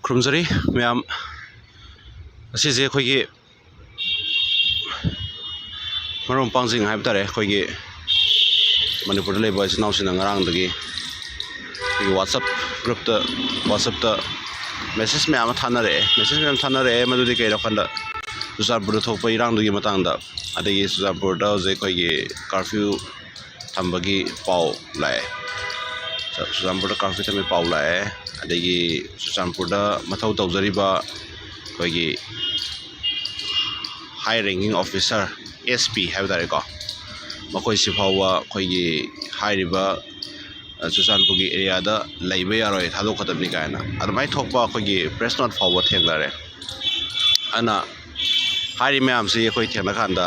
ꯈꯨꯔꯨꯝꯖꯔꯤ ꯃꯌꯥꯝ ꯑꯁꯤꯁꯦ ꯑꯩꯈꯣꯏꯒꯤ ꯃꯔꯨꯝ ꯄꯥꯡꯖꯤꯡ ꯍꯥꯏꯕ ꯇꯥꯔꯦ ꯑꯩꯈꯣꯏꯒꯤ ꯃꯅꯤꯄꯨꯔꯗ ꯂꯩꯕ ꯏꯆꯤꯟ ꯏꯅꯥꯎꯁꯤꯡꯅ ꯉꯔꯥꯡꯗꯒꯤ ꯑꯩꯈꯣꯏꯒꯤ WhatsAppꯇ ꯃꯦꯁꯦꯖ ꯃꯌꯥꯝ ꯑꯃ ꯊꯥꯅꯔꯛꯑꯦ ꯃꯗꯨꯗꯤ ꯀꯩꯅꯣ ꯀꯥꯟꯗ ꯆꯨꯔꯆꯥꯟꯄꯨꯔꯗ ꯊꯣꯛꯄ ꯏꯔꯥꯡꯗꯨꯒꯤ ꯃꯇꯥꯡꯗ ꯑꯗꯒꯤ ꯆꯨꯔꯆꯥꯟꯄꯨꯔꯗ ꯍꯧꯖꯤꯛ ꯑꯩꯈꯣꯏꯒꯤ ꯀꯔꯐ꯭ꯌꯨ ꯊꯝꯕꯒꯤ ꯄꯥꯎ ꯂꯥꯛꯑꯦ ꯆꯨꯔꯆꯥꯟꯄꯨꯔꯗ ꯀꯔꯐ꯭ꯌꯨ ꯊꯝꯕꯒꯤ ꯄꯥꯎ ꯂꯥꯛꯑꯦ ꯑꯗꯒꯤ ꯆꯨꯔꯆꯥꯟꯄꯨꯔꯗ ꯃꯊꯧ ꯇꯧꯖꯔꯤꯕ ꯑꯩꯈꯣꯏꯒꯤ ꯍꯥꯏ ꯔꯦꯡꯀꯤꯡ ꯑꯣꯐꯤꯁꯔ SP ꯍꯥꯏꯕ ꯇꯥꯔꯦꯀꯣ ꯃꯈꯣꯏꯁꯤ ꯐꯥꯎꯕ ꯑꯩꯈꯣꯏꯒꯤ ꯍꯥꯏꯔꯤꯕ ꯆꯨꯔꯆꯥꯟꯄꯨꯔꯒꯤ ꯑꯦꯔꯤꯌꯥꯗ ꯂꯩꯕ ꯌꯥꯔꯣꯏ ꯊꯥꯗꯣꯛꯀꯗꯕꯅꯤ ꯀꯥꯏꯅ ꯑꯗꯨꯃꯥꯏꯅ ꯊꯣꯛꯄ ꯑꯩꯈꯣꯏꯒꯤ ꯄ꯭ꯔꯦꯁ ꯅꯣꯠ ꯐꯥꯎꯕ ꯊꯦꯡꯅꯔꯦ ꯑꯗꯨꯅ ꯍꯥꯏꯔꯤ ꯃꯌꯥꯝꯁꯤ ꯑꯩꯈꯣꯏ ꯊꯦꯡꯅꯀꯥꯟꯗ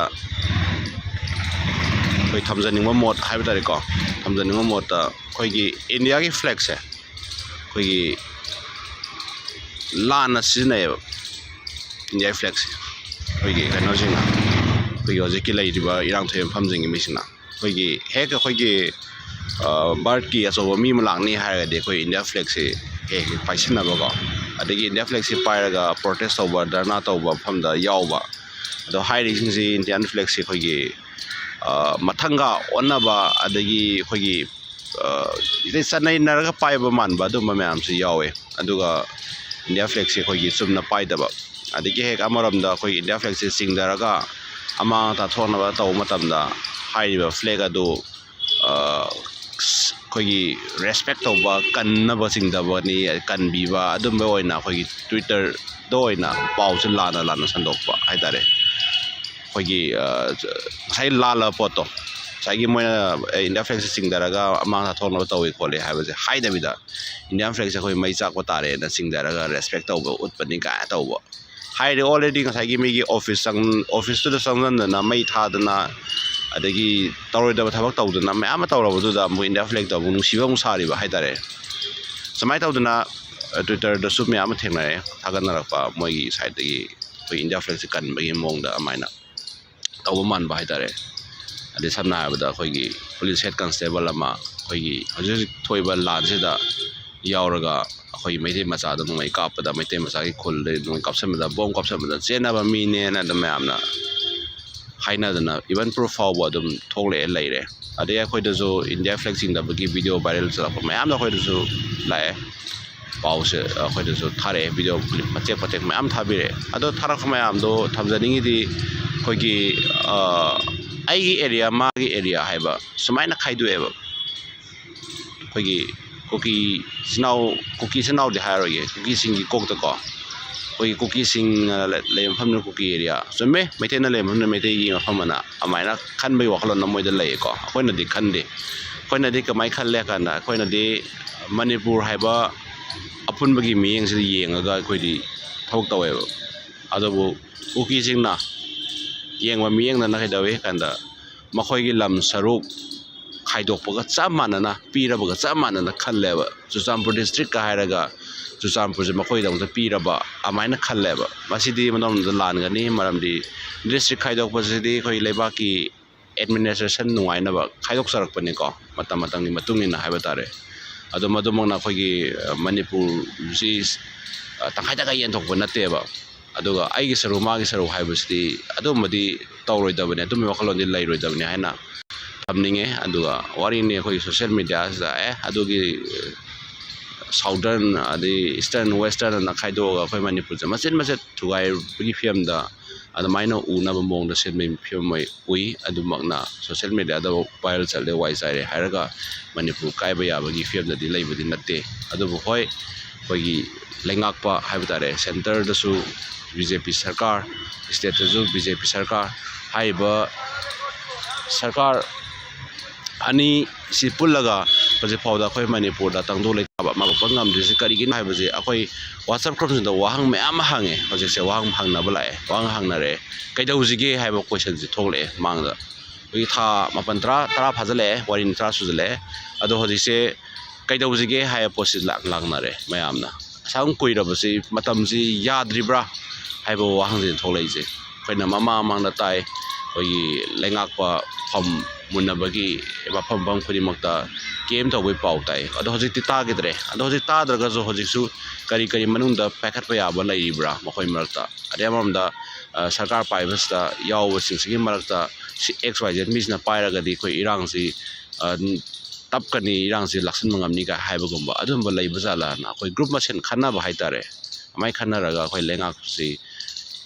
ꯑꯩꯈꯣꯏ ꯊꯝꯖꯅꯤꯡꯕ ꯃꯣꯠ ꯍꯥꯏꯕ ꯇꯥꯔꯦꯀꯣ ꯊꯝꯖꯅꯤꯡꯕ ꯃꯣꯠꯇ ꯑꯩꯈꯣꯏꯒꯤ ꯏꯟꯗꯤꯌꯥꯒꯤ ꯐ꯭ꯂꯦꯛꯁꯦ ꯑꯩꯈꯣꯏꯒꯤ ꯂꯥꯟꯅ ꯁꯤꯖꯤꯟꯅꯩꯌꯦꯕ ꯏꯟꯗꯤꯌꯥꯒꯤ ꯐ꯭ꯂꯦꯛꯁꯦ ꯑꯩꯈꯣꯏꯒꯤ ꯀꯩꯅꯣꯁꯤꯡꯅ ꯑꯩꯈꯣꯏꯒꯤ ꯍꯧꯖꯤꯛꯀꯤ ꯂꯩꯔꯤꯕ ꯏꯔꯥꯡ ꯊꯣꯛꯏꯕ ꯃꯐꯝꯁꯤꯡꯒꯤ ꯃꯤꯁꯤꯡꯅ ꯑꯩꯈꯣꯏꯒꯤ ꯍꯦꯛ ꯑꯩꯈꯣꯏꯒꯤ ꯚꯥꯔꯠꯀꯤ ꯑꯆꯧꯕ ꯃꯤ ꯑꯃ ꯂꯥꯛꯅꯤ ꯍꯥꯏꯔꯒꯗꯤ ꯑꯩꯈꯣꯏ ꯏꯟꯗꯤꯌꯥ ꯐ꯭ꯂꯦꯛꯁꯤ ꯍꯦꯛ ꯄꯥꯏꯁꯤꯟꯅꯕꯀꯣ ꯑꯗꯒꯤ ꯏꯟꯗꯤꯌꯥ ꯐ꯭ꯂꯦꯛꯁꯤ ꯄꯥꯏꯔꯒ ꯄ꯭ꯔꯣꯇꯦꯁ ꯇꯧꯕ ꯙꯔꯅꯥ ꯇꯧꯕ ꯃꯐꯝꯗ ꯌꯥꯎꯕ ꯑꯗꯣ ꯍꯥꯏꯔꯤꯁꯤꯡꯁꯤ ꯏꯟꯗꯤꯌꯥꯟ ꯐ꯭ꯂꯦꯛꯁꯤ ꯑꯩꯈꯣꯏꯒꯤ ꯃꯊꯪꯒ ꯑꯣꯟꯅꯕ ꯑꯗꯒꯤ ꯑꯩꯈꯣꯏꯒꯤ ꯆꯠꯅꯩꯅꯔꯒ ꯄꯥꯏꯕ ꯃꯥꯟꯕ ꯑꯗꯨꯝꯕ ꯃꯌꯥꯝꯁꯨ ꯌꯥꯎꯋꯦ ꯑꯗꯨꯒ ꯏꯟꯗꯤꯌꯥ ꯐ꯭ꯂꯦꯛꯁꯤ ꯑꯩꯈꯣꯏꯒꯤ ꯆꯨꯝꯅ ꯄꯥꯏꯗꯕ ꯑꯗꯒꯤ ꯍꯦꯛ ꯑꯃꯔꯣꯝꯗ ꯑꯩꯈꯣꯏꯒꯤ ꯏꯟꯗꯤꯌꯥ ꯐ꯭ꯂꯦꯛꯁꯤ ꯆꯤꯡꯊꯔꯒ ꯑꯃꯥꯡ ꯑꯇꯥ ꯊꯣꯛꯅꯕ ꯇꯧꯕ ꯃꯇꯝꯗ ꯍꯥꯏꯔꯤꯕ ꯐ꯭ꯂꯦꯛ ꯑꯗꯨ ꯑꯩꯈꯣꯏꯒꯤ ꯔꯦꯁꯄꯦꯛ ꯇꯧꯕ ꯀꯟꯅꯕ ꯆꯤꯡꯗꯕꯅꯤ ꯀꯟꯕꯤꯕ ꯑꯗꯨꯝꯕ ꯑꯣꯏꯅ ꯑꯩꯈꯣꯏꯒꯤ ꯇ꯭ꯋꯤꯇꯔꯗ ꯑꯣꯏꯅ ꯄꯥꯎꯁꯦ ꯂꯥꯟꯅ ꯁꯟꯗꯣꯛꯄ ꯍꯥꯏꯇꯥꯔꯦ ꯑꯩꯈꯣꯏꯒꯤ ꯉꯁꯥꯏ ꯂꯥꯜꯂꯕ ꯄꯣꯠꯇꯣ ꯉꯁꯥꯏꯒꯤ ꯃꯣꯏꯅ ꯏꯟꯗꯤꯌꯥ ꯐ꯭ꯂꯦꯛꯁꯦ ꯆꯤꯡꯊꯔꯒ ꯑꯃꯥꯡ ꯑꯇꯥ ꯊꯣꯛꯅꯕ ꯇꯧꯏ ꯈꯣꯠꯂꯤ ꯍꯥꯏꯕꯁꯦ ꯍꯥꯏꯗꯕꯤꯗ ꯏꯟꯗꯤꯌꯥꯟ ꯐ꯭ꯂꯦꯛꯁꯦ ꯑꯩꯈꯣꯏ ꯃꯩ ꯆꯥꯛꯄ ꯇꯥꯔꯦꯅ ꯆꯤꯡꯊꯔꯒ ꯔꯦꯁꯄꯦꯛ ꯇꯧꯕ ꯎꯠꯄꯅꯤ ꯀꯥꯏꯅ ꯇꯧꯕ ꯍꯥꯏꯔꯦ ꯑꯣꯜꯔꯦꯗꯤ ꯉꯁꯥꯏꯒꯤ ꯃꯤꯒꯤ ꯑꯣꯐꯤꯁꯇꯨꯗ ꯆꯪꯁꯤꯟꯗꯅ ꯃꯩ ꯊꯥꯗꯅ ꯑꯗꯒꯤ ꯇꯧꯔꯣꯏꯗꯕ ꯊꯕꯛ ꯇꯧꯗꯅ ꯃꯌꯥꯝ ꯑꯃ ꯇꯧꯔꯕꯗꯨꯗ ꯑꯃꯨꯛ ꯏꯟꯗꯤꯌా ꯐ꯭ꯂꯦꯛꯇ ꯑꯃꯨꯛ ꯅꯨꯡꯁꯤꯕ ꯑꯃꯨꯛ ꯁꯥꯔꯤꯕ ꯍꯥꯏꯇꯥꯔꯦ ꯁꯨꯃꯥꯏꯅ ꯇꯧꯗꯅ ꯇ꯭ꯋꯤꯇꯔꯗꯁꯨ ꯃꯌꯥꯝ ꯑꯃ ꯊꯦꯡꯅꯔꯦ ꯊꯥꯒꯠꯅꯔꯛꯄ ꯃꯣꯏꯒꯤ ꯁꯥꯏꯠꯇꯒꯤ ꯑꯩꯈꯣꯏ ꯏꯟꯗꯤꯌా ꯐ꯭ꯂꯦꯛꯁꯦ ꯀꯟꯕꯒꯤ ꯃꯑꯣꯡꯗ ꯑꯗꯨꯃꯥꯏꯅ ꯇꯧꯕ ꯃꯥꯟꯕ ꯍꯥꯏꯇꯥꯔꯦ ꯑꯗꯩ ꯁꯝꯅ ꯍꯥꯏꯔꯕꯗ ꯑꯩꯈꯣꯏꯒꯤ ꯄꯨꯂꯤꯁ ꯍꯦꯠ ꯀꯟꯁꯇꯦꯕꯜ ꯑꯃ ꯑꯩꯈꯣꯏꯒꯤ ꯍꯧꯖꯤꯛ ꯊꯣꯛꯏꯕ ꯂꯥꯟꯁꯤꯗ ꯌꯥꯎꯔꯒ ꯑꯩꯈꯣꯏ ꯃꯩꯇꯩ ꯃꯆꯥꯗ ꯅꯣꯡꯃꯩ ꯀꯥꯞꯄꯗ ꯃꯩꯇꯩ ꯃꯆꯥꯒꯤ ꯈꯨꯜꯗ ꯅꯣꯡꯃꯩ ꯀꯥꯞꯁꯟꯕꯗ ꯕꯣꯝ ꯀꯥꯞꯁꯟꯕꯗ ꯆꯦꯟꯅꯕ ꯃꯤꯅꯦꯅ ꯑꯗꯨꯝ ꯃꯌꯥꯝꯅ ꯍꯥꯏꯅꯗꯅ ꯏꯚꯟ ꯄ꯭ꯔꯨꯐ ꯐꯥꯎꯕ ꯑꯗꯨꯝ ꯊꯣꯛꯂꯛꯑꯦ ꯂꯩꯔꯦ ꯑꯗꯩ ꯑꯩꯈꯣꯏꯗꯁꯨ ꯏꯟꯗꯤꯌꯥ ꯐ꯭ꯂꯦꯛ ꯆꯤꯡꯗꯕꯒꯤ ꯚꯤꯗꯤꯑꯣ ꯚꯥꯏꯔꯦꯜ ꯆꯠꯂꯛꯄ ꯃꯌꯥꯝꯅ ꯑꯩꯈꯣꯏꯗꯁꯨ ꯂꯥꯛꯑꯦ ꯄꯥꯎꯁꯦ ꯑꯩꯈꯣꯏꯗꯁꯨ ꯊꯥꯔꯛꯑꯦ ꯚꯤꯗꯤꯑꯣ ꯀ꯭ꯂꯤꯞ ꯃꯇꯦꯛ ꯃꯌꯥꯝ ꯊꯥꯕꯤꯔꯛꯑꯦ ꯑꯗꯣ ꯊꯥꯔꯛꯄ ꯃꯌꯥꯝꯗꯣ ꯊꯝꯖꯅꯤꯡꯉꯤꯗꯤ ꯑꯩꯈꯣꯏꯒꯤ ꯑꯩꯒꯤ ꯑꯦꯔꯤꯌꯥ ꯃꯥꯒꯤ ꯑꯦꯔꯤꯌా ꯍꯥꯏꯕ ꯁꯨꯃꯥꯏꯅ ꯈꯥꯏꯗꯣꯛꯑꯦꯕ ꯑꯩꯈꯣꯏꯒꯤ ꯀꯨꯀꯤ ꯏꯆꯤꯟ ꯏꯅꯥꯎꯗꯤ ꯍꯥꯏꯔꯔꯣꯏꯒꯦ ꯀꯨꯀꯤꯁꯤꯡꯒꯤ ꯀꯣꯛꯇꯀꯣ ꯑꯩꯈꯣꯏꯒꯤ ꯀꯨꯀꯤꯁꯤꯡꯅ ꯂꯩꯕ ꯃꯐꯝꯗꯨꯅ ꯀꯨꯀꯤ ꯑꯦꯔꯤꯌꯥ ꯆꯨꯝꯃꯦ ꯃꯩꯇꯩꯅ ꯂꯩꯕ ꯃꯐꯝꯗꯨꯅ ꯃꯩꯇꯩꯒꯤ ꯃꯐꯝ ꯑꯅ ꯑꯗꯨꯃꯥꯏꯅ ꯈꯟꯕꯒꯤ ꯋꯥꯈꯜꯂꯣꯟ ꯃꯣꯏꯗ ꯂꯩꯌꯦꯀꯣ ꯑꯩꯈꯣꯏꯅꯗꯤ ꯈꯟꯗꯦ ꯑꯩꯈꯣꯏꯅꯗꯤ ꯀꯃꯥꯏꯅ ꯈꯜꯂꯦ ꯍꯥꯏ ꯀꯥꯟꯗ ꯑꯩꯈꯣꯏꯅꯗꯤ ꯃꯅꯤꯄꯨꯔ ꯍꯥꯏꯕ ꯑꯄꯨꯟꯕꯒꯤ ꯃꯤꯠꯌꯦꯡꯁꯤꯗ ꯌꯦꯡꯉꯒ ꯑꯩꯈꯣꯏꯗꯤ ꯊꯕꯛ ꯇꯧꯋꯦꯕ ꯑꯗꯨꯕꯨ ꯀꯨꯀꯤꯁꯤꯡꯅ ꯌꯦꯡꯕ ꯃꯤꯠꯌꯦꯡꯗꯅ ꯀꯩꯗꯧꯏ ꯀꯥꯟꯗ ꯃꯈꯣꯏꯒꯤ ꯂꯝ ꯁꯔꯨꯛ ꯈꯥꯏꯗꯣꯛꯄꯒ ꯆꯞ ꯃꯥꯟꯅꯅ ꯄꯤꯔꯕꯒ ꯆꯞ ꯃꯥꯟꯅꯅ ꯈꯜꯂꯦꯕ ꯆꯨꯔꯆꯥꯟꯄꯨꯔ ꯗꯤꯁꯇ꯭ꯔꯤꯛꯀ ꯍꯥꯏꯔꯒ ꯆꯨꯔꯆꯥꯟꯄꯨꯔꯁꯦ ꯃꯈꯣꯏꯒꯤꯗꯃꯛꯇ ꯄꯤꯔꯕ ꯑꯗꯨꯃꯥꯏꯅ ꯈꯜꯂꯦꯕ ꯃꯁꯤꯗꯤ ꯑꯃꯔꯣꯝꯗ ꯂꯥꯟꯒꯅꯤ ꯃꯔꯝꯗꯤ ꯗꯤꯁꯇ꯭ꯔꯤꯛ ꯈꯥꯏꯗꯣꯛꯄꯁꯤꯗꯤ ꯑꯩꯈꯣꯏ ꯂꯩꯕꯥꯛꯀꯤ ꯑꯦꯗꯃꯤꯅꯤꯁꯇ꯭ꯔꯦꯁꯟ ꯅꯨꯡꯉꯥꯏꯅꯕ ꯈꯥꯏꯗꯣꯛꯆꯔꯛꯄꯅꯤꯀꯣ ꯃꯇꯝꯒꯤ ꯃꯇꯨꯡ ꯏꯟꯅ ꯍꯥꯏꯕ ꯇꯥꯔꯦ ꯑꯗꯣ ꯃꯗꯨꯃꯛꯅ ꯑꯩꯈꯣꯏꯒꯤ ꯃꯅꯤꯄꯨꯔꯁꯤ ꯇꯪꯈꯥꯏ ꯌꯦꯟꯊꯣꯛꯄ ꯅꯠꯇꯦꯕ ꯑꯗꯨꯒ ꯑꯩꯒꯤ ꯁꯔꯨꯛ ꯃꯥꯒꯤ ꯁꯔꯨꯛ ꯍꯥꯏꯕꯁꯤꯗꯤ ꯑꯗꯨꯝꯕꯗꯤ ꯇꯧꯔꯣꯏꯗꯕꯅꯤ ꯑꯗꯨꯝꯕꯒꯤ ꯋꯥꯈꯜꯂꯣꯟꯗꯤ ꯂꯩꯔꯣꯏꯗꯕꯅꯤ ꯍꯥꯏꯅ ꯊꯝꯅꯤꯡꯉꯦ ꯑꯗꯨꯒ ꯋꯥꯔꯤꯅꯤ ꯑꯩꯈꯣꯏꯒꯤ ꯁꯣꯁꯤꯌꯦꯜ ꯃꯦꯗꯤꯌꯥꯁꯤꯗ ꯑꯗꯨꯒꯤ ꯁꯥꯎꯗꯔꯟ ꯑꯗꯩ ꯏꯁꯇꯔꯟ ꯋꯦꯁꯇꯔꯟ ꯑꯅ ꯈꯥꯏꯗꯣꯛꯑꯒ ꯑꯩꯈꯣꯏ ꯃꯅꯤꯄꯨꯔꯁꯦ ꯃꯆꯦꯠ ꯊꯨꯒꯥꯏꯕꯒꯤ ꯐꯤꯕꯝꯗ ꯑꯗꯨꯃꯥꯏꯅ ꯎꯅꯕ ꯃꯑꯣꯡꯗ ꯁꯦꯝꯕꯒꯤ ꯐꯤꯕꯝ ꯎꯏ ꯑꯗꯨꯃꯛꯅ ꯁꯣꯁꯤꯌꯦꯜ ꯃꯦꯗꯤꯌꯥꯗ ꯚꯥꯏꯔꯦꯜ ꯆꯠꯂꯦ ꯋꯥꯏ ꯆꯥꯏꯔꯦ ꯍꯥꯏꯔꯒ ꯃꯅꯤꯄꯨꯔ ꯀꯥꯏꯕ ꯌꯥꯕꯒꯤ ꯐꯤꯕꯝꯗꯗꯤ ꯂꯩꯕꯗꯤ ꯅꯠꯇꯦ ꯑꯗꯨꯕꯨ ꯍꯣꯏ ꯑꯩꯈꯣꯏꯒꯤ ꯂꯩꯉꯥꯛꯄ ꯍꯥꯏꯕ ꯇꯥꯔꯦ ꯁꯦꯟꯇꯔꯗꯁꯨ BJP ꯁꯔꯀꯥꯔ ꯏꯁꯇꯦꯠꯇꯁꯨ BJP ꯁꯔꯀꯥꯔ ꯍꯥꯏꯔꯤꯕ ꯁꯔꯀꯥꯔ ꯑꯅꯤꯁꯤ ꯄꯨꯜꯂꯒ ꯍꯧꯖꯤꯛꯐꯥꯎꯗ ꯑꯩꯈꯣꯏ ꯃꯅꯤꯄꯨꯔꯗ ꯇꯪꯗꯨ ꯂꯩꯇꯥꯕ ꯃꯥꯡꯂꯣꯛꯄ ꯉꯝꯗ꯭ꯔꯤꯁꯤ ꯀꯔꯤꯒꯤꯅꯣ ꯍꯥꯏꯕꯁꯤ ꯑꯩꯈꯣꯏ WhatsApp ꯒ꯭ꯔꯨꯞꯁꯤꯡꯗ ꯋꯥꯍꯪ ꯃꯌꯥꯝ ꯑꯃ ꯍꯪꯉꯦ ꯍꯧꯖꯤꯛꯁꯦ ꯋꯥꯍꯪ ꯍꯪꯅꯕ ꯂꯥꯛꯑꯦ ꯋꯥꯍꯪ ꯍꯪꯅꯔꯛꯑꯦ ꯀꯩꯗꯧꯁꯤꯒꯦ ꯍꯥꯏꯕ ꯀꯣꯏꯁꯟꯁꯤ ꯊꯣꯛꯂꯛꯑꯦ ꯃꯥꯡꯗ ꯑꯩꯈꯣꯏꯒꯤ ꯊꯥ 9 10 ꯐꯥꯖꯤꯜꯂꯛꯑꯦ ꯋꯥꯔꯤꯅꯤ 10 ꯁꯨꯖꯤꯜꯂꯛꯑꯦ ꯑꯗꯣ ꯍꯧꯖꯤꯛꯁꯦ ꯀꯩꯗꯧꯁꯤꯒꯦ ꯍꯥꯏꯕ ꯄꯣꯠꯁꯤ ꯂꯥꯛꯅꯔꯦ ꯃꯌꯥꯝꯅ ꯑꯁꯥꯝ ꯀꯨꯏꯔꯕꯁꯤ ꯃꯇꯝꯁꯤ ꯌꯥꯗ꯭ꯔꯤꯕ꯭ꯔꯥ ꯍꯥꯏꯕ ꯋꯥꯍꯪꯁꯤ ꯊꯣꯛꯂꯛꯏꯁꯦ ꯑꯩꯈꯣꯏꯅ ꯃꯃꯥꯡꯗ ꯇꯥꯏ ꯑꯩꯈꯣꯏꯒꯤ ꯂꯩꯉꯥꯛꯄ ꯐꯝ ꯃꯨꯟꯅꯕꯒꯤ ꯃꯐꯝ ꯈꯨꯗꯤꯡꯃꯛꯇ ꯀꯦꯝ ꯇꯧꯕꯩ ꯄꯥꯎ ꯇꯥꯏ ꯑꯗꯣ ꯍꯧꯖꯤꯛꯇꯤ ꯇꯥꯒꯤꯗ꯭ꯔꯦ ꯑꯗꯣ ꯍꯧꯖꯤꯛ ꯇꯥꯗ꯭ꯔꯒꯁꯨ ꯍꯧꯖꯤꯛꯁꯨ ꯀꯔꯤ ꯃꯅꯨꯡꯗ ꯄꯥꯏꯈꯠꯄ ꯌꯥꯕ ꯂꯩꯔꯤꯕ꯭ꯔꯥ ꯃꯈꯣꯏ ꯃꯔꯛꯇ ꯑꯗꯩ ꯑꯃꯔꯣꯝꯗ ꯁꯔꯀꯥꯔ ꯄꯥꯏꯕꯁꯤꯗ ꯌꯥꯎꯕꯁꯤꯡꯁꯤꯒꯤ ꯃꯔꯛꯇ XYZ ꯃꯤꯁꯤꯅ ꯄꯥꯏꯔꯒꯗꯤ ꯑꯩꯈꯣꯏ ꯏꯔꯥꯡꯁꯤ ꯇꯞꯀꯅꯤ ꯏꯔꯥꯡꯁꯤ ꯂꯥꯛꯁꯤꯟꯕ ꯉꯝꯅꯤ ꯀꯥꯏ ꯍꯥꯏꯕꯒꯨꯝꯕ ꯑꯗꯨꯝꯕ ꯂꯩꯕ ꯖꯥꯠꯂꯥꯅ ꯑꯩꯈꯣꯏ ꯒ꯭ꯔꯨꯞ ꯃꯁꯦꯟ ꯈꯟꯅꯕ ꯍꯥꯏꯇꯥꯔꯦ ꯑꯗꯨꯃꯥꯏꯅ ꯈꯟꯅꯔꯒ ꯑꯩꯈꯣꯏ ꯂꯩꯉꯥꯛꯁꯤ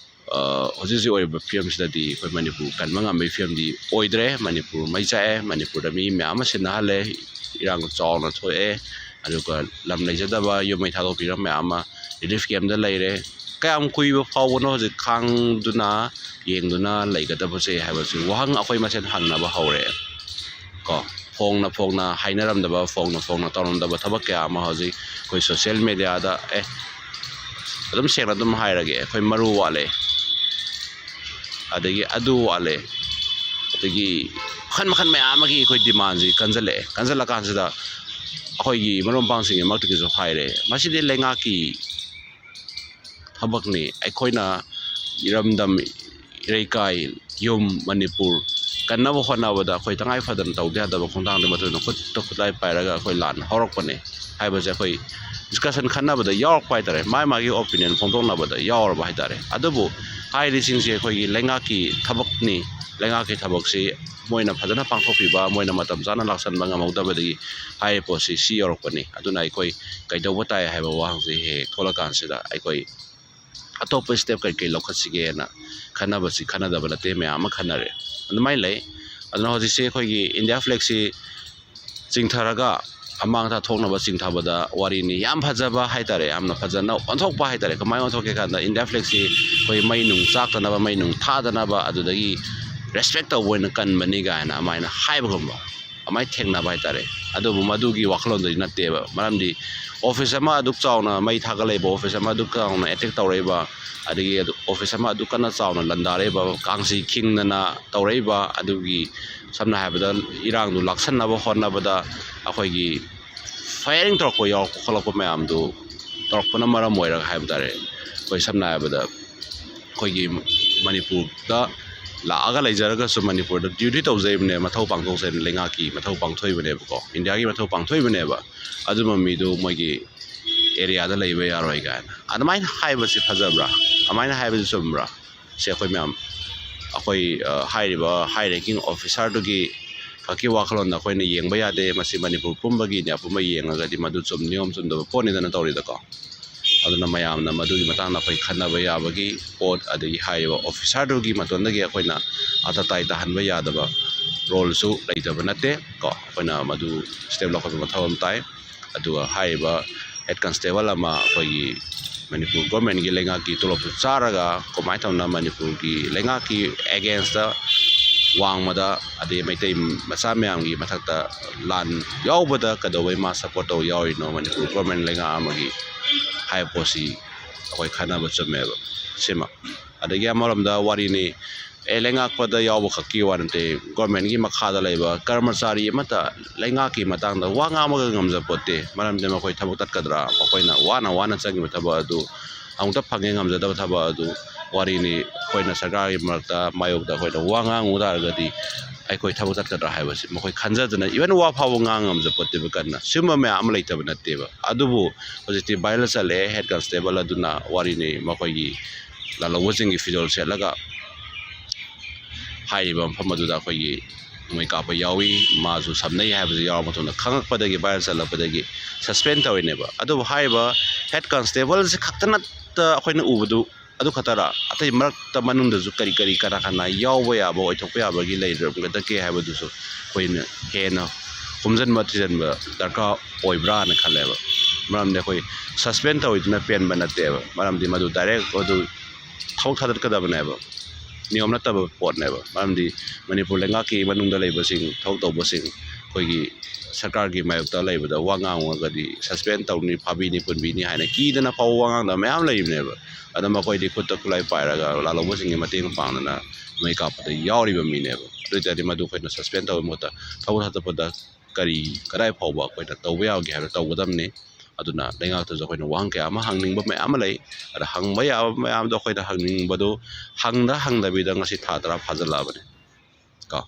ꯍꯧꯖꯤꯛ ꯍꯧꯖꯤꯛ ꯑꯣꯏꯔꯤꯕ ꯐꯤꯕꯝꯁꯤꯗꯗꯤ ꯑꯩꯈꯣꯏ ꯃꯅꯤꯄꯨꯔ ꯀꯟꯕ ꯉꯝꯕꯒꯤ ꯐꯤꯕꯝꯗꯤ ꯑꯣꯏꯗ꯭ꯔꯦ ꯃꯅꯤꯄꯨꯔ ꯃꯩ ꯆꯥꯛꯑꯦ ꯃꯅꯤꯄꯨꯔꯗ ꯃꯤ ꯃꯌꯥꯝ ꯑꯃ ꯁꯤꯟꯅꯍꯜꯂꯦ ꯏꯔꯥꯡ ꯆꯥꯎꯅ ꯊꯣꯛꯑꯦ ꯑꯗꯨꯒ ꯂꯝ ꯂꯩꯖꯗꯕ ꯌꯨꯝ ꯃꯩ ꯊꯥꯗꯣꯛꯄꯤꯔ ꯃꯌꯥꯝ ꯑꯃ ꯔꯤꯂꯤꯐ ꯀꯦꯝꯗ ꯂꯩꯔꯦ ꯀꯌꯥꯝ ꯀꯨꯏꯕ ꯐꯥꯎꯕꯅꯣ ꯍꯧꯖꯤꯛ ꯈꯥꯡꯗꯨꯅ ꯌꯦꯡꯗꯨꯅ ꯂꯩꯒꯗꯕꯁꯦ ꯍꯥꯏꯕꯁꯤ ꯋꯥꯍꯪ ꯑꯩꯈꯣꯏ ꯃꯁꯦꯟ ꯍꯪꯅꯕ ꯍꯧꯔꯦ ꯀꯣ ꯐꯣꯡꯅ ꯍꯥꯏꯅꯔꯝꯗꯕ ꯐꯣꯡꯅ ꯇꯧꯔꯝꯗꯕ ꯊꯕꯛ ꯀꯌా ꯑꯃ ꯍꯧꯖꯤꯛ ꯑꯩꯈꯣই ꯁꯣꯁꯤꯌꯦꯜ ꯃꯦꯗꯤꯌꯥꯗ ꯑꯗꯨꯝ ꯁꯦꯡꯅ ꯑꯗꯨꯝ ꯍꯥꯏꯔꯒꯦ ꯑꯩꯈꯣꯏ ꯃꯔꯨ ꯋꯥꯠꯂꯦ ꯑꯗꯒꯤ ꯑꯗꯨ ꯋꯥꯠꯂꯦ ꯑꯗꯒꯤ ꯃꯈꯟ ꯃꯌꯥꯝ ꯑꯃꯒꯤ ꯑꯩꯈꯣꯏ ꯗꯤꯃꯥꯟꯁꯤ ꯀꯟꯁꯤꯜꯂꯀꯥꯟꯁꯤꯗ ꯑꯩꯈꯣꯏꯒꯤ ꯃꯔꯨꯞ ꯃꯄꯥꯡꯁꯤꯡꯒꯤ ꯃꯔꯛꯇꯒꯤꯁꯨ ꯍꯥꯏꯔꯦ ꯃꯁꯤꯗꯤ ꯂꯩꯉꯥꯛꯀꯤ ꯊꯕꯛꯅꯤ ꯑꯩꯈꯣꯏꯅ ꯏꯔꯝꯗꯝ ꯏꯔꯩꯀꯥꯏ ꯌꯨꯝ ꯃꯅꯤꯄꯨꯔ ꯀꯟꯅꯕ ꯍꯣꯠꯅꯕꯗ ꯑꯩꯈꯣꯏ ꯇꯉꯥꯏ ꯐꯗꯅ ꯇꯧꯗ ꯌꯥꯗꯕ ꯈꯣꯡꯊꯥꯡꯗꯨ ꯃꯇꯨꯡꯏꯟꯅ ꯈꯨꯠꯂꯥꯏ ꯄꯥꯏꯔꯒ ꯑꯩꯈꯣꯏ ꯂꯥꯟ ꯍꯧꯔꯛꯄꯅꯦ ꯍꯥꯏꯕꯁꯦ ꯑꯩꯈꯣꯏ ꯗꯤꯁꯀꯁꯟ ꯈꯟꯅꯕꯗ ꯌꯥꯎꯔꯛꯄ ꯍꯥꯏꯇꯥꯔꯦ ꯃꯥꯒꯤ ꯑꯣꯄꯤꯅꯤꯌꯟ ꯐꯣꯡꯗꯣꯛꯅꯕꯗ ꯌꯥꯎꯔꯕ ꯍꯥꯏꯇꯥꯔꯦ ꯑꯗꯨꯕꯨ ꯍꯥꯏꯔꯤꯁꯤꯡꯁꯦ ꯑꯩꯈꯣꯏꯒꯤ ꯂꯩꯉꯥꯛꯀꯤ ꯊꯕꯛꯅꯤ ꯂꯩꯉꯥꯛꯀꯤ ꯊꯕꯛꯁꯤ ꯃꯣꯏꯅ ꯐꯖꯅ ꯄꯥꯡꯊꯣꯛꯄꯤꯕ ꯃꯣꯏꯅ ꯃꯇꯝ ꯆꯥꯅ ꯂꯥꯛꯁꯟꯕ ꯉꯝꯍꯧꯗꯕꯗꯒꯤ ꯍꯥꯏꯔꯤꯕ ꯄꯣꯠꯁꯤ ꯁꯤ ꯌꯧꯔꯛꯄꯅꯤ ꯑꯗꯨꯅ ꯑꯩꯈꯣꯏ ꯀꯩꯗꯧꯕ ꯇꯥꯏ ꯍꯥꯏꯕ ꯋꯥꯍꯪꯁꯤ ꯍꯦꯛ ꯊꯣꯛꯂꯀꯥꯟꯁꯤꯗ ꯑꯩꯈꯣꯏ ꯑꯇꯣꯞꯄ ꯁ꯭ꯇꯦꯞ ꯀꯩ ꯂꯧꯈꯠꯁꯤꯒꯦꯅ ꯈꯟꯅꯗꯕ ꯅꯠꯇꯦ ꯃꯌꯥꯝ ꯑꯃ ꯈꯟꯅꯔꯦ ꯑꯗꯨꯃꯥꯏꯅ ꯂꯩ ꯑꯗꯨꯅ ꯍꯧꯖꯤꯛꯁꯦ ꯑꯩꯈꯣꯏꯒꯤ ꯏꯟꯗꯤꯌꯥ ꯐ꯭ꯂꯦꯛꯁꯤ ꯆꯤꯡꯊꯔꯒ ꯑꯃꯥꯡ ꯊꯣꯛꯅꯕ ꯆꯤꯡꯊꯕꯗ ꯋꯥꯔꯤꯅꯤ ꯌꯥꯝ ꯐꯖꯕ ꯍꯥꯏꯇꯥꯔꯦ ꯌꯥꯝꯅ ꯐꯖꯅ ꯑꯣꯟꯊꯣꯛꯄ ꯍꯥꯏꯇꯥꯔꯦ ꯀꯃꯥꯏꯅ ꯑꯣꯟꯊꯣꯛꯀꯦ ꯀꯥꯟꯗ ꯏꯟꯗꯤꯌꯥ ꯐ꯭ꯂꯦꯛꯁꯤ ꯑꯩꯈꯣꯏ ꯃꯩ ꯅꯨꯡ ꯆꯥꯛꯇꯅꯕ ꯃꯩ ꯅꯨꯡ ꯊꯥꯗꯅꯕ ꯑꯗꯨꯗꯒꯤ ꯔꯦꯁꯄꯦꯛ ꯇꯧꯕ ꯑꯣꯏꯅ ꯀꯟꯕꯅꯤ ꯀꯥꯏꯅ ꯑꯗꯨꯃꯥꯏꯅ ꯍꯥꯏꯕꯒꯨꯝꯕ ꯑꯗꯨꯃꯥꯏꯅ ꯊꯦꯡꯅꯕ ꯍꯥꯏꯇꯥꯔꯦ ꯑꯗꯨꯕꯨ ꯃꯗꯨꯒꯤ ꯋꯥꯈꯜꯂꯣꯟꯗꯨꯗꯤ ꯅꯠꯇꯦꯕ ꯃꯔꯝꯗꯤ ꯑꯣꯐꯤꯁ ꯑꯃ ꯑꯗꯨꯛ ꯆꯥꯎꯅ ꯃꯩ ꯊꯥꯒꯠꯂꯛꯏꯕ ꯑꯣꯐꯤꯁ ꯑꯃ ꯑꯗꯨꯛ ꯆꯥꯎꯅ ꯑꯦꯇꯦꯛ ꯇꯧꯔꯛꯏꯕ ꯑꯗꯒꯤ ꯑꯣꯐꯤꯁ ꯑꯃ ꯑꯗꯨꯛ ꯀꯟꯅ ꯆꯥꯎꯅ ꯂꯟꯗꯥꯔꯛꯏꯕ ꯀꯥꯡꯁꯤ ꯈꯤꯡꯗꯅ ꯇꯧꯔꯛꯏꯕ ꯑꯗꯨꯒꯤ ꯁꯝꯅ ꯍꯥꯏꯔꯕꯗ ꯏꯔꯥꯡꯗꯨ ꯂꯥꯛꯁꯟꯅꯕ ꯍꯣꯠꯅꯕꯗ ꯑꯩꯈꯣꯏꯒꯤ ꯐꯥꯌꯔꯤꯡ ꯇꯧꯔꯛꯄ ꯌꯥꯎꯔꯛꯄ ꯈꯣꯠꯂꯛꯄ ꯃꯌꯥꯝꯗꯨ ꯇꯧꯔꯛꯄꯅ ꯃꯔꯝ ꯑꯣꯏꯔꯒ ꯍꯥꯏꯕ ꯇꯥꯔꯦ ꯑꯩꯈꯣꯏ ꯁꯝꯅ ꯍꯥꯏꯔꯕꯗ ꯑꯩꯈꯣꯏꯒꯤ ꯃꯅꯤꯄꯨꯔꯗ ꯂꯥꯛꯑꯒ ꯂꯩꯖꯔꯒꯁꯨ ꯃꯅꯤꯄꯨꯔꯗ ꯗ꯭ꯌꯨꯇꯤ ꯇꯧꯖꯩꯕꯅꯦ ꯃꯊꯧ ꯄꯥꯡꯊꯣꯛꯆꯩ ꯂꯩꯉꯥꯛꯀꯤ ꯃꯊꯧ ꯄꯥꯡꯊꯣꯛꯏꯕꯅꯦꯕꯀꯣ ꯏꯟꯗꯤꯌꯥꯒꯤ ꯃꯊꯧ ꯄꯥꯡꯊꯣꯛꯏꯕꯅꯦꯕ ꯑꯗꯨꯝꯕ ꯃꯤꯗꯨ ꯃꯣꯏꯒꯤ ꯑꯦꯔꯤꯌꯥꯗ ꯂꯩꯕ ꯌꯥꯔꯣꯏ ꯀꯥꯏꯅ ꯑꯗꯨꯃꯥꯏꯅ ꯍꯥꯏꯕꯁꯤ ꯐꯖꯕ꯭ꯔꯥ ꯑꯗꯨꯃꯥꯏꯅ ꯍꯥꯏꯕꯁꯤ ꯆꯨꯝꯕ꯭ꯔꯥ ꯁꯤ ꯑꯩꯈꯣꯏ ꯃꯌꯥꯝ ꯑꯩꯈꯣই ꯍꯥꯏꯔꯤꯕ ꯍꯥꯏ ꯔꯦꯡꯀꯤꯡ ꯑꯣꯐꯤꯁꯥꯔꯗꯨꯒꯤ ꯈꯛꯀꯤ ꯋꯥꯈꯜꯂꯣꯟꯗ ꯑꯩꯈꯣꯏꯅ ꯌꯦꯡꯕ ꯌꯥꯗꯦ ꯃꯁꯤ ꯃꯅꯤꯄꯨꯔ ꯄꯨꯝꯕꯒꯤ ꯏꯟꯗꯤꯌꯥ ꯄꯨꯝꯕ ꯌꯦꯡꯉꯒꯗꯤ ꯃꯗꯨ ꯅꯤꯌꯣꯝ ꯆꯨꯝꯗꯕ ꯄꯣꯠꯅꯤꯗꯅ ꯇꯧꯔꯤꯗꯀꯣ ꯑꯗꯨꯅ ꯃꯌꯥꯝꯅ ꯃꯗꯨꯒꯤ ꯃꯇꯥꯡꯗ ꯑꯩꯈꯣꯏ ꯈꯟꯅꯕ ꯌꯥꯕꯒꯤ ꯄꯣꯠ ꯑꯗꯒꯤ ꯍꯥꯏꯔꯤꯕ ꯑꯣꯐꯤꯁꯥꯔꯗꯨꯒꯤ ꯃꯇꯣꯟꯗꯒꯤ ꯑꯩꯈꯣꯏꯅ ꯑꯇꯇꯥꯏ ꯇꯥꯍꯟꯕ ꯌꯥꯗꯕ ꯔꯣꯜꯁꯨ ꯂꯩꯇꯕ ꯅꯠꯇꯦ ꯀꯣ ꯑꯩꯈꯣꯏꯅ ꯃꯗꯨ ꯁ꯭ꯇꯦꯞ ꯂꯧꯈꯠꯄ ꯃꯊꯧ ꯑꯃ ꯇꯥꯏ ꯑꯗꯨꯒ ꯍꯥꯏꯔꯤꯕ ꯍꯦꯠ ꯀꯟꯁꯇꯦꯕꯜ ꯑꯃ ꯑꯩꯈꯣꯏꯒꯤ ꯃꯅꯤꯄꯨꯔ ꯒꯣꯔꯃꯦꯟꯒꯤ ꯂꯩꯉꯥꯛꯀꯤ ꯇꯣꯂꯣꯞꯁꯨ ꯆꯥꯔꯒ ꯀꯃꯥꯏꯅ ꯇꯧꯅ ꯃꯅꯤꯄꯨꯔꯒꯤ ꯂꯩꯉꯥꯛꯀꯤ ꯑꯦꯒꯦꯟꯁꯇ ꯋꯥꯡꯃꯗ ꯑꯗꯩ ꯃꯩꯇꯩ ꯃꯆꯥ ꯃꯌꯥꯝꯒꯤ ꯃꯊꯛꯇ ꯂꯥꯟ ꯌꯥꯎꯕꯗ ꯀꯩꯗꯧꯕꯩ ꯃꯥ ꯁꯞꯄꯣꯔꯠ ꯇꯧ ꯌꯥꯎꯔꯤꯅꯣ ꯃꯅꯤꯄꯨꯔ ꯒꯣꯔꯃꯦꯟ ꯂꯩꯉꯥꯛ ꯑꯃꯒꯤ ꯍꯥꯏꯕ ꯄꯣꯠꯁꯤ ꯑꯩꯈꯣꯏ ꯈꯟꯅꯕ ꯆꯨꯝꯃꯦꯕ ꯁꯤꯃ ꯑꯗꯒꯤ ꯑꯃꯔꯣꯝꯗ ꯋꯥꯔꯤꯅꯤ ꯂꯩꯉꯥꯛꯄꯗ ꯌꯥꯎꯕ ꯈꯛꯀꯤ ꯋꯥ ꯅꯠꯇꯦ ꯒꯣꯔꯃꯦꯟꯒꯤ ꯃꯈꯥꯗ ꯂꯩꯕ ꯀꯔꯃꯆꯥꯔꯤ ꯑꯃꯠꯇ ꯂꯩꯉꯥꯛꯀꯤ ꯃꯇꯥꯡꯗ ꯋꯥ ꯉꯥꯡꯕꯒ ꯉꯝꯖꯄꯣꯠꯇꯦ ꯃꯔꯝꯗꯤ ꯃꯈꯣꯏ ꯊꯕꯛ ꯇꯠꯀꯗ꯭ꯔꯥ ꯃꯈꯣꯏꯅ ꯋꯥꯅ ꯆꯪꯉꯤꯕ ꯊꯕꯛ ꯑꯗꯨ ꯑꯃꯨꯛꯇ ꯐꯪꯉꯦ ꯉꯝꯖꯗꯕ ꯊꯕꯛ ꯑꯗꯨ ꯋꯥꯔꯤꯅꯤ ꯑꯩꯈꯣꯏꯅ ꯁꯔꯀꯥꯔꯒꯤ ꯃꯔꯛꯇ ꯃꯥꯌꯣꯛꯇ ꯑꯩꯈꯣꯏꯅ ꯋꯥ ꯉꯥꯡꯉꯨ ꯇꯥꯔꯒꯗꯤ ꯑꯩꯈꯣꯏ ꯊꯕꯛ ꯇꯠꯀꯗ꯭ꯔꯥ ꯍꯥꯏꯕꯁꯤ ꯃꯈꯣꯏ ꯈꯟꯖꯗꯅ ꯏꯚꯟ ꯋꯥ ꯐꯥꯎꯕ ꯉꯥꯡ ꯉꯝꯖꯄꯣꯠꯇꯦꯕ ꯀꯟꯅ ꯁꯤꯒꯨꯝꯕ ꯃꯌꯥꯝ ꯑꯃ ꯂꯩꯇꯕ ꯅꯠꯇꯦꯕ ꯑꯗꯨꯕꯨ ꯍꯧꯖꯤꯛꯇꯤ ꯚꯥꯏꯔꯦꯜ ꯆꯠꯂꯛꯑꯦ ꯍꯦꯠ ꯀꯟꯁꯇꯦꯕꯜ ꯑꯗꯨꯅ ꯋꯥꯔꯤꯅꯤ ꯃꯈꯣꯏꯒꯤ ꯂꯥꯜꯍꯧꯕꯁꯤꯡꯒꯤ ꯐꯤꯖꯣꯜ ꯁꯦꯠꯂꯒ ꯍꯥꯏꯔꯤꯕ ꯃꯐꯝ ꯑꯗꯨꯗ ꯑꯩꯈꯣꯏꯒꯤ ꯅꯣꯡꯃꯩ ꯀꯥꯞꯄ ꯌꯥꯎꯏ ꯃꯥꯁꯨ ꯁꯝꯅꯩ ꯍꯥꯏꯕꯁꯤ ꯌꯥꯎꯔꯕ ꯃꯇꯨꯡꯗ ꯈꯪꯉꯛꯄꯗꯒꯤ ꯚꯥꯏꯔꯦꯜ ꯆꯠꯂꯛꯄꯗꯒꯤ ꯁꯁꯄꯦꯟ ꯇꯧꯔꯤꯅꯦꯕ ꯑꯗꯨꯕꯨ ꯍꯥꯏꯔꯤꯕ ꯍꯦꯠ ꯀꯟꯁꯇꯦꯕꯜꯁꯤ ꯈꯛꯇꯅꯠꯇ ꯑꯩꯈꯣꯏꯅ ꯎꯕꯗꯨ ꯑꯗꯨ ꯈꯛꯇꯔ ꯑꯇꯩ ꯃꯔꯛꯇ ꯃꯅꯨꯡꯗꯁꯨ ꯀꯔꯤ ꯀꯅꯥ ꯌꯥꯎꯕ ꯌꯥꯕ ꯑꯣꯏꯊꯣꯛꯄ ꯌꯥꯕꯒꯤ ꯂꯩꯔꯝꯒꯗꯒꯦ ꯍꯥꯏꯕꯗꯨꯁꯨ ꯑꯩꯈꯣꯏꯅ ꯍꯦꯟꯅ ꯈꯨꯝꯖꯤꯟꯕ ꯊꯤꯖꯤꯟꯕ ꯗꯔꯀꯥꯔ ꯑꯣꯏꯕ꯭ꯔꯥꯅ ꯈꯜꯂꯦꯕ ꯃꯔꯝꯗꯤ ꯑꯩꯈꯣই ꯁꯁꯄꯦꯟ ꯇꯧꯔꯤꯗꯨꯅ ꯄꯦꯟꯕ ꯅꯠꯇꯦꯕ ꯃꯔꯝꯗꯤ ꯃꯗꯨ ꯗꯥꯏꯔꯦꯛ ꯑꯗꯨ ꯊꯕꯛ ꯊꯥꯗꯠꯀꯗꯕꯅꯦꯕ ꯅꯤꯌꯣꯝ ꯅꯠꯇꯕ ꯄꯣꯠꯅꯦꯕ ꯃꯔꯝꯗꯤ ꯃꯅꯤꯄꯨꯔ ꯂꯩꯉꯥꯛꯀꯤ ꯃꯅꯨꯡꯗ ꯂꯩꯕꯁꯤꯡ ꯊꯕꯛ ꯇꯧꯕꯁꯤꯡ ꯑꯩꯈꯣꯏꯒꯤ ꯁꯔꯀꯥꯔꯒꯤ ꯃꯥꯌꯣꯛꯇ ꯂꯩꯕꯗ ꯋꯥ ꯉꯥꯡꯉꯒꯗꯤ ꯁꯁꯄꯦꯟ ꯇꯧꯅꯤ ꯐꯥꯕꯤꯅꯤ ꯄꯨꯟꯕꯤꯅꯤ ꯍꯥꯏꯅ ꯀꯤꯗꯅ ꯐꯥꯎꯕ ꯋꯥ ꯉꯥꯡꯗꯕ ꯃꯌꯥꯝ ꯂꯩꯕꯅꯦꯕ ꯑꯗ ꯃꯈꯣꯏꯗꯤ ꯈꯨꯠꯇ ꯈꯨꯠꯂꯥꯏ ꯄꯥꯏꯔꯒ ꯂꯥꯜꯍꯧꯕꯁꯤꯡꯒꯤ ꯃꯇꯦꯡ ꯄꯥꯡꯗꯅ ꯃꯩ ꯀꯥꯞꯄꯗ ꯌꯥꯎꯔꯤꯕ ꯃꯤꯅꯦꯕ ꯑꯗꯨ ꯑꯣꯏꯇꯥꯔꯗꯤ ꯃꯗꯨ ꯑꯩꯈꯣꯏꯅ ꯁꯁꯄꯦꯟ ꯇꯧꯕꯒꯤ ꯃꯍꯨꯠꯇ ꯊꯕꯛ ꯊꯥꯗꯠꯄꯗ ꯀꯗꯥꯏ ꯐꯥꯎꯕ ꯑꯩꯈꯣꯏꯅ ꯇꯧꯕ ꯌꯥꯒꯦ ꯍꯥꯏꯕꯗꯣ ꯇꯧꯒꯗꯕꯅꯤ ꯑꯗꯨꯅ ꯂꯩꯉꯥꯛꯇꯁꯨ ꯑꯩꯈꯣꯏꯅ ꯋꯥꯍꯪ ꯀꯌꯥ ꯑꯃ ꯍꯪꯅꯤꯡꯕ ꯃꯌꯥꯝ ꯑꯃ ꯂꯩ ꯑꯗ ꯍꯪꯕ ꯌꯥꯕ ꯃꯌꯥꯝꯗꯣ ꯑꯩꯈꯣꯏꯅ ꯍꯪꯅꯤꯡꯕꯗꯨ ꯍꯪꯗꯕꯤꯗ ꯉꯁꯤ ꯊꯥ 10 ꯐꯥꯖꯤꯜꯂꯛꯑꯕꯅꯤ ꯀꯣ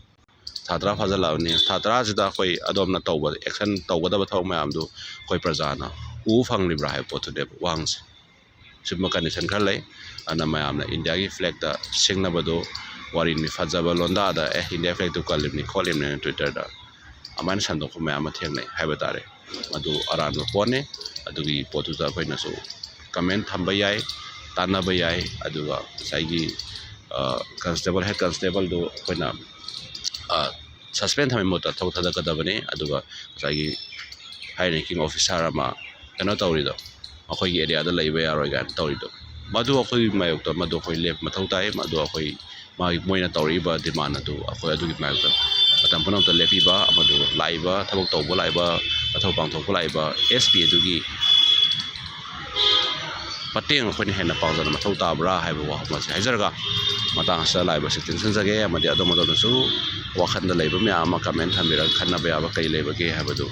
ꯊꯥ 10 ꯐꯥꯖꯤꯜꯂꯛꯑꯕꯅꯤ ꯊꯥ 10ꯁꯤꯗ ꯑꯩꯈꯣꯏ ꯑꯗꯣꯝꯅ ꯇꯧꯕ ꯑꯦꯛꯁꯟ ꯇꯧꯒꯗꯕ ꯊꯕꯛ ꯃꯌꯥꯝꯗꯨ ꯑꯩꯈꯣꯏ ꯄ꯭ꯔꯖꯥꯅ ꯎꯕ ꯐꯪꯂꯤꯕ꯭ꯔꯥ ꯍꯥꯏꯕ ꯄꯣꯠꯇꯨꯅꯦꯕ ꯋꯥꯍꯪꯁꯦ ꯁꯤꯒꯨꯝꯕ ꯀꯟꯗꯤꯁꯟ ꯈꯔ ꯂꯩ ꯑꯗꯨꯅ ꯃꯌꯥꯝꯅ ꯏꯟꯗꯤꯌꯥꯒꯤ ꯐ꯭ꯂꯦꯛꯇ ꯁꯤꯡꯅꯕꯗꯣ ꯋꯥꯔꯤꯅꯤ ꯐꯖꯕ ꯂꯣꯟꯗꯥꯗ ꯏꯟꯗꯤꯌꯥ ꯐ꯭ꯂꯦꯛꯇꯨ ꯀꯜꯂꯤꯕꯅꯤ ꯈꯣꯠꯂꯤꯕꯅꯤꯅ ꯇ꯭ꯋꯤꯇꯔꯗ ꯑꯗꯨꯃꯥꯏꯅ ꯁꯟꯗꯣꯛꯄ ꯃꯌꯥꯝ ꯑꯃ ꯊꯦꯡꯅꯩ ꯍꯥꯏꯕ ꯇꯥꯔꯦ ꯃꯗꯨ ꯑꯔꯥꯟꯕ ꯄꯣꯠꯅꯤ ꯑꯗꯨꯒꯤ ꯄꯣꯠꯇꯨꯗ ꯑꯩꯈꯣꯏꯅꯁꯨ ꯀꯃꯦꯟ ꯊꯝꯕ ꯌꯥꯏ ꯇꯥꯟꯅꯕ ꯌꯥꯏ ꯑꯗꯨꯒ ꯉꯁꯥꯏꯒꯤ ꯀꯟꯁꯇꯦꯕꯜ ꯍꯦꯠ ꯀꯟꯁꯇꯦꯕꯜꯗꯨ ꯑꯩꯈꯣꯏꯅ ꯁꯁꯄꯦꯟ ꯊꯝꯕꯒꯤ ꯃꯍꯨꯠꯇ ꯊꯕꯛ ꯊꯥꯗꯠꯀꯗꯕꯅꯤ ꯑꯗꯨꯒ ꯉꯁꯥꯏꯒꯤ ꯍꯥꯏ ꯔꯦꯡꯀꯤꯡ ꯑꯣꯐꯤꯁꯥꯔ ꯑꯃ ꯀꯩꯅꯣ ꯇꯧꯔꯤꯗꯣ ꯑꯩꯈꯣꯏꯒꯤ ꯑꯦꯔꯤꯌꯥꯗ ꯂꯩꯕ ꯌꯥꯔꯣꯏ ꯀꯥꯏꯅ ꯇꯧꯔꯤꯗꯣ ꯃꯗꯨ ꯑꯩꯈꯣꯏꯒꯤ ꯃꯥꯌꯣꯛꯇ ꯃꯗꯨ ꯑꯩꯈꯣꯏ ꯂꯦꯞꯄ ꯃꯊꯧ ꯇꯥꯏ ꯃꯗꯨ ꯑꯩꯈꯣꯏ ꯃꯣꯏꯅ ꯇꯧꯔꯛꯏꯕ ꯗꯤꯃꯥꯟ ꯑꯗꯨ ꯑꯩꯈꯣꯏ ꯑꯗꯨꯒꯤ ꯃꯥꯌꯣꯛꯇ ꯃꯇꯝ ꯄꯨꯝꯅꯃꯛꯇ ꯂꯦꯞꯄꯤꯕ ꯑꯃꯗꯨ ꯂꯥꯛꯏꯕ ꯊꯕꯛ ꯇꯧꯕ ꯂꯥꯛꯏꯕ ꯃꯊꯧ ꯄꯥꯡꯊꯣꯛꯄ ꯂꯥꯛꯏꯕ SP ꯑꯗꯨꯒꯤ ꯃꯇꯦꯡ ꯑꯩꯈꯣꯏꯅ ꯍꯦꯟꯅ ꯄꯥꯡꯖꯅ ꯃꯊꯧ ꯇꯥꯕ꯭ꯔꯥ ꯍꯥꯏꯕ ꯋꯥꯐꯝ ꯑꯁꯤ ꯍꯥꯏꯖꯔꯒ ꯃꯇꯥꯡ ꯑꯁꯤꯗ ꯂꯥꯛꯏꯕꯁꯤ ꯇꯦꯟꯁꯤꯟꯖꯒꯦ ꯑꯃꯗꯤ ꯑꯗꯣꯝꯅꯁꯨ ꯋꯥꯈꯜꯗ ꯂꯩꯕ ꯃꯌꯥꯝ ꯑꯃ ꯀꯃꯦꯟ ꯊꯝꯕꯤꯔꯒ ꯈꯟꯅꯕ ꯌꯥꯕ ꯀꯔꯤ ꯂꯩꯕꯒꯦ ꯍꯥꯏꯕꯗꯨ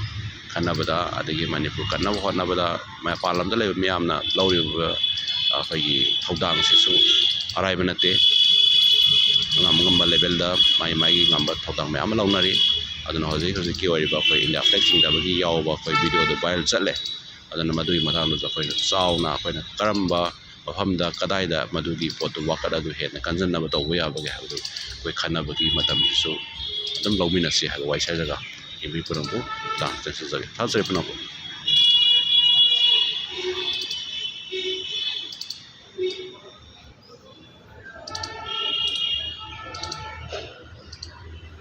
ꯈꯟꯅꯕꯗ ꯑꯗꯒꯤ ꯃꯅꯤꯄꯨꯔ ꯀꯟꯅꯕ ꯍꯣꯠꯅꯕꯗ ꯃꯄꯥꯟ ꯂꯝꯗ ꯂꯩꯕ ꯃꯤꯌꯥꯝꯅ ꯂꯧꯔꯤꯕ ꯑꯩꯈꯣꯏꯒꯤ ꯊꯧꯗꯥꯡꯁꯤꯁꯨ ꯑꯔꯥꯏꯕ ꯅꯠꯇꯦ ꯑꯉꯝ ꯂꯦꯚꯦꯜꯗ ꯃꯥꯒꯤ ꯉꯝꯕ ꯊꯧꯗꯥꯡ ꯃꯌꯥꯝ ꯑꯃ ꯂꯧꯅꯔꯤ ꯑꯗꯨꯅ ꯍꯧꯖꯤꯛꯀꯤ ꯑꯣꯏꯔꯤꯕ ꯑꯩꯈꯣꯏ ꯏꯟꯗꯤꯌꯥ ꯐ꯭ꯂꯦꯛ ꯆꯤꯡꯗꯕꯒꯤ ꯌꯥꯎꯕ ꯑꯩꯈꯣꯏ ꯚꯤꯗꯤꯑꯣꯗꯣ ꯚꯥꯏꯔꯦꯜ ꯆꯠꯂꯦ ꯑꯗꯨꯅ ꯃꯗꯨꯒꯤ ꯃꯇꯥꯡꯗꯁꯨ ꯑꯩꯈꯣꯏꯅ ꯆꯥꯎꯅ ꯑꯩꯈꯣꯏꯅ ꯀꯔꯝꯕ ꯃꯐꯝꯗ ꯀꯗꯥꯏꯗ ꯃꯗꯨꯒꯤ ꯄꯣꯠꯇꯨ ꯋꯥꯀꯠ ꯑꯗꯨ ꯍꯦꯟꯅ ꯀꯟꯖꯟꯅꯕ ꯇꯧꯕ ꯌꯥꯕꯒꯦ ꯍꯥꯏꯕꯗꯨ ꯑꯩꯈꯣꯏ ꯈꯟꯅꯕꯒꯤ ꯃꯇꯝꯁꯤꯁꯨ ꯑꯗꯨꯝ ꯂꯧꯃꯤꯟꯅꯁꯤ ꯍꯥꯏꯕ ꯋꯥꯍꯩ ꯁꯥꯖꯒ ꯌꯦꯡꯕꯤ ꯄꯨꯝꯅꯃꯛꯄꯨ ꯇꯦꯟꯁꯤꯟꯖꯒꯦ ꯊꯥꯖꯔꯦ ꯄꯨꯝꯅꯃꯛꯄꯨ